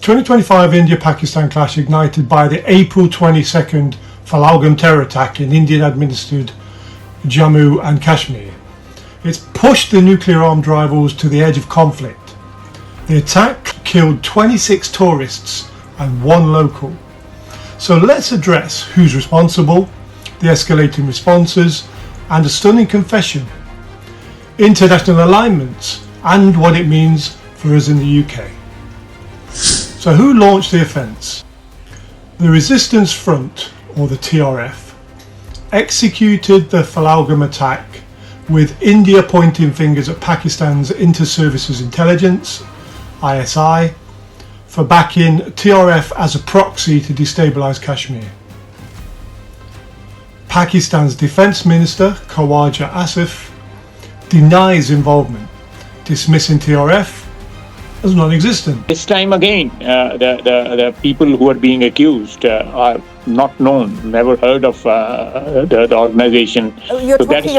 2025 India-Pakistan clash ignited by the April 22nd Pahalgam terror attack in Indian-administered Jammu and Kashmir. It's pushed the nuclear-armed rivals to the edge of conflict. The attack killed 26 tourists and 1 local. So let's address who's responsible, the escalating responses, and a stunning confession, international alignments, and what it means for us in the UK. So who launched the offence? The Resistance Front, or the TRF, executed the Pahalgam attack with India pointing fingers at Pakistan's Inter-Services Intelligence, ISI, for backing TRF as a proxy to destabilise Kashmir. Pakistan's Defence Minister, Khawaja Asif, denies involvement, dismissing TRF as non-existent. This time again, the people who are being accused are not known, never heard of the organization. You're talking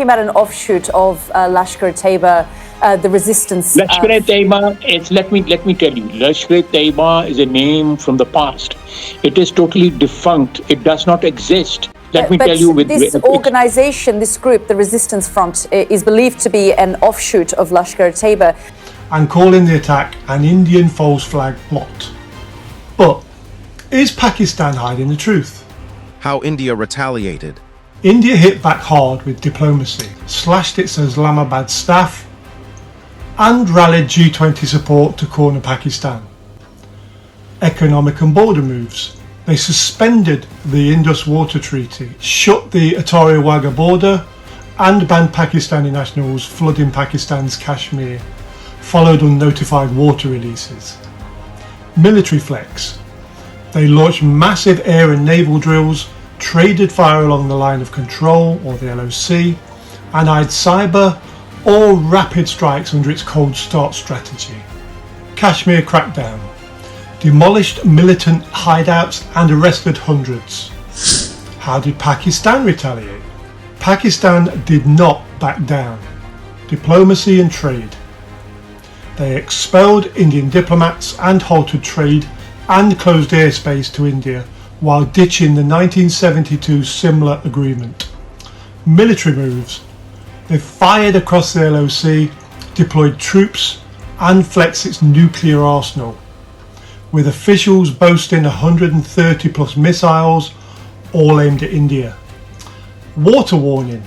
about an offshoot of Lashkar-e-Taiba, the resistance. Lashkar-e-Taiba, let me tell you, Lashkar-e-Taiba is a name from the past. It is totally defunct. It does not exist. Let me tell you, this organization, this group, the Resistance Front, is believed to be an offshoot of Lashkar-e-Taiba. And calling the attack an Indian false flag plot. But is Pakistan hiding the truth? How India retaliated. India hit back hard with diplomacy, slashed its Islamabad staff, and rallied G20 support to corner Pakistan. Economic and border moves. They suspended the Indus Water Treaty, shut the Attari Wagah border, and banned Pakistani nationals flooding Pakistan's Kashmir, followed unnotified water releases. Military flex. They launched massive air and naval drills, traded fire along the line of control, or the LOC, and eyed cyber or rapid strikes under its cold start strategy. Kashmir crackdown. Demolished militant hideouts and arrested hundreds. How did Pakistan retaliate? Pakistan did not back down. Diplomacy and trade. They expelled Indian diplomats and halted trade and closed airspace to India while ditching the 1972 Simla Agreement. Military moves. They fired across the LOC, deployed troops and flexed its nuclear arsenal, with officials boasting 130 plus missiles, all aimed at India. Water warning.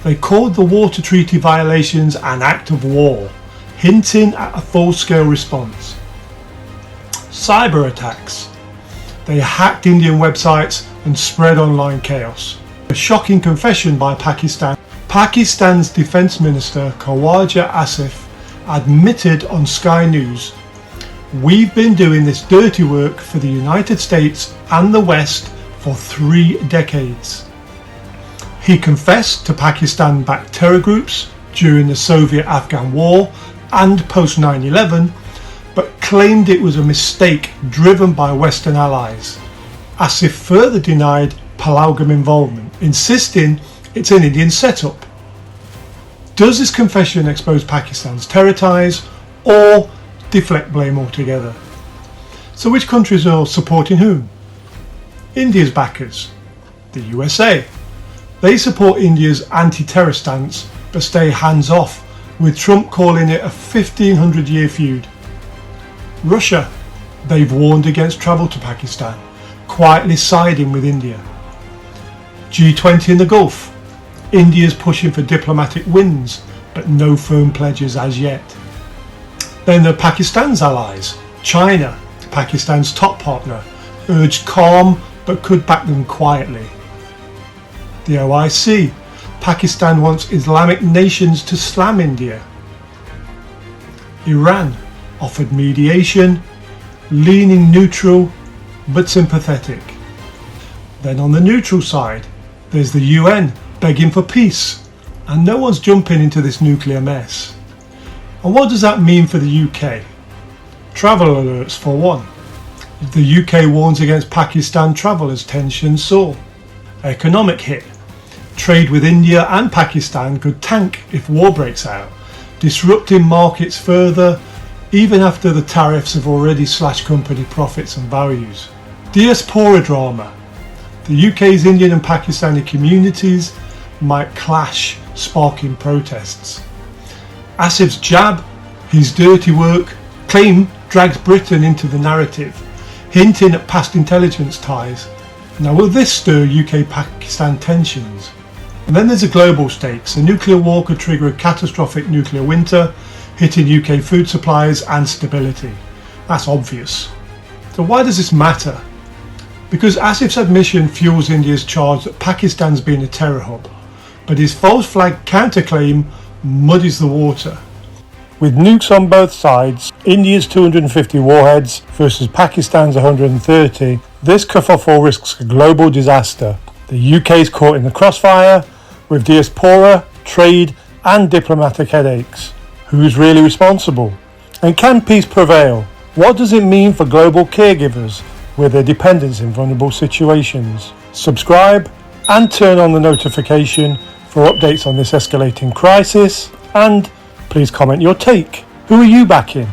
They called the water treaty violations an act of war, hinting at a full-scale response. Cyber attacks. They hacked Indian websites and spread online chaos. A shocking confession by Pakistan. Pakistan's Defence Minister Khawaja Asif admitted on Sky News, "We've been doing this dirty work for the United States and the West for 3 decades." He confessed to Pakistan-backed terror groups during the Soviet-Afghan War and post 9/11, but claimed it was a mistake driven by Western allies. Asif further denied Pahalgam involvement, insisting it's an Indian setup. Does this confession expose Pakistan's terror ties or deflect blame altogether? So which countries are supporting whom? India's backers, the USA. They support India's anti-terror stance but stay hands-off, with Trump calling it a 1500-year feud. Russia. They've warned against travel to Pakistan, quietly siding with India. G20 in the Gulf. India's pushing for diplomatic wins, but no firm pledges as yet. Then there are Pakistan's allies. China, Pakistan's top partner, urged calm but could back them quietly. The OIC. Pakistan wants Islamic nations to slam India. Iran offered mediation, leaning neutral but sympathetic. Then on the neutral side, there's the UN begging for peace, and no one's jumping into this nuclear mess. And what does that mean for the UK? Travel alerts for one. The UK warns against Pakistan travel as tensions soar. Economic hit. Trade with India and Pakistan could tank if war breaks out, disrupting markets further even after the tariffs have already slashed company profits and values. Diaspora drama. The UK's Indian and Pakistani communities might clash, sparking protests. Asif's jab, his dirty work, claim drags Britain into the narrative, hinting at past intelligence ties. Now, will this stir UK-Pakistan tensions? And then there's the global stakes. A nuclear war could trigger a catastrophic nuclear winter, hitting UK food supplies and stability. That's obvious. So why does this matter? Because Asif's admission fuels India's charge that Pakistan's been a terror hub, but his false flag counterclaim muddies the water. With nukes on both sides, India's 250 warheads versus Pakistan's 130, this kerfuffle risks a global disaster. The UK is caught in the crossfire, with diaspora, trade and diplomatic headaches. Who's really responsible? And can peace prevail? What does it mean for global caregivers with their dependents in vulnerable situations? Subscribe and turn on the notification for updates on this escalating crisis, and please comment your take. Who are you backing?